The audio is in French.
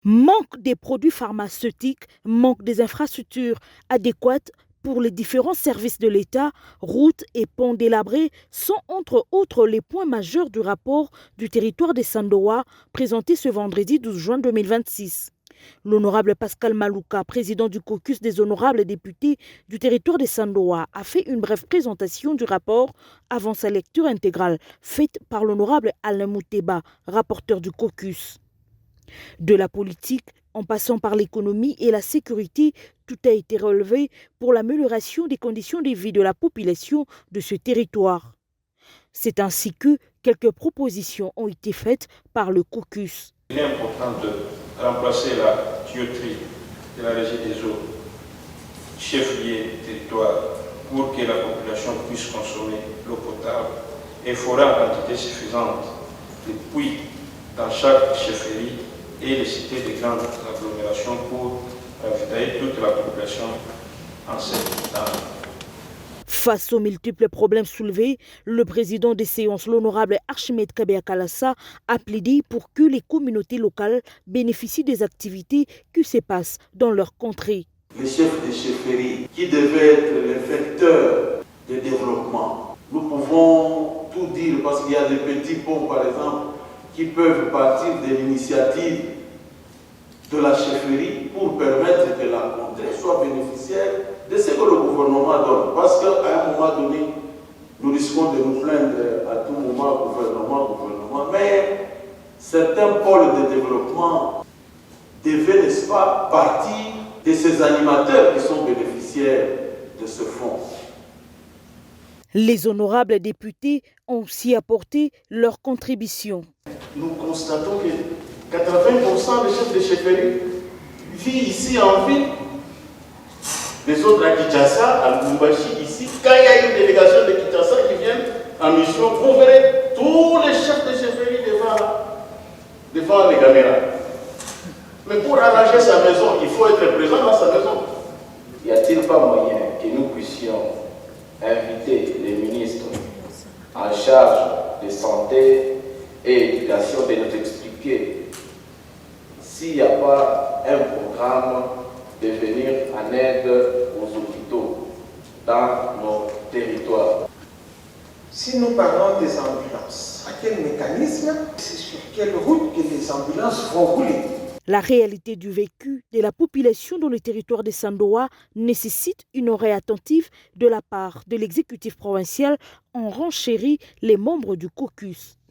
Manque des produits pharmaceutiques, manque des infrastructures adéquates pour les différents services de l'État, routes et ponts délabrés sont entre autres les points majeurs du rapport du territoire des Sandoa présenté ce vendredi 12 juin 2026. L'honorable Pascal Malouka, président du caucus des honorables députés du territoire des Sandoa, a fait une brève présentation du rapport avant sa lecture intégrale faite par l'honorable Alain Mouteba, rapporteur du caucus. De la politique, en passant par l'économie et la sécurité, tout a été relevé pour l'amélioration des conditions de vie de la population de ce territoire. C'est ainsi que quelques propositions ont été faites par le caucus. Il est important de remplacer la tuyauterie de la régie des eaux, chef-lieu territoire, pour que la population puisse consommer l'eau potable et forer en quantité suffisante des puits dans chaque chefferie et les cités de grandes agglomérations pour ravitailler toute la population en cette temps. Face aux multiples problèmes soulevés, le président des séances, l'honorable Archimède Kabea Kalassa, a plaidé pour que les communautés locales bénéficient des activités qui se passent dans leur contrée. Les chefs de chefferie, qui devaient être les vecteurs de développement, nous pouvons tout dire parce qu'il y a des petits ponts, par exemple, qui peuvent partir de l'initiative de la chefferie pour permettre que la contrée soit bénéficiaire de ce que le gouvernement donne. Parce qu'à un moment donné, nous risquons de nous plaindre à tout moment gouvernement, mais certains pôles de développement devaient, n'est-ce pas, partir de ces animateurs qui sont bénéficiaires de ce fonds. Les honorables députés ont aussi apporté leur contribution. Nous constatons que 80% des chefs de chefferie vivent ici en ville. Les autres à Kinshasa, à Lubumbashi, ici, quand il y a une délégation de Kinshasa qui vient en mission, vous verrez tous les chefs de chefferie devant les caméras. Mais pour arranger sa maison, il faut être présent dans sa maison. Y a-t-il pas moyen que nous puissions inviter les ministres en charge de santé et éducation de nous expliquer s'il n'y a pas un programme de venir en aide aux hôpitaux dans nos territoires? Si nous parlons des ambulances, à quel mécanisme, c'est sur quelle route que les ambulances vont rouler? La réalité du vécu de la population dans le territoire de Sandoa nécessite une oreille attentive de la part de l'exécutif provincial, en renchérit les membres du caucus.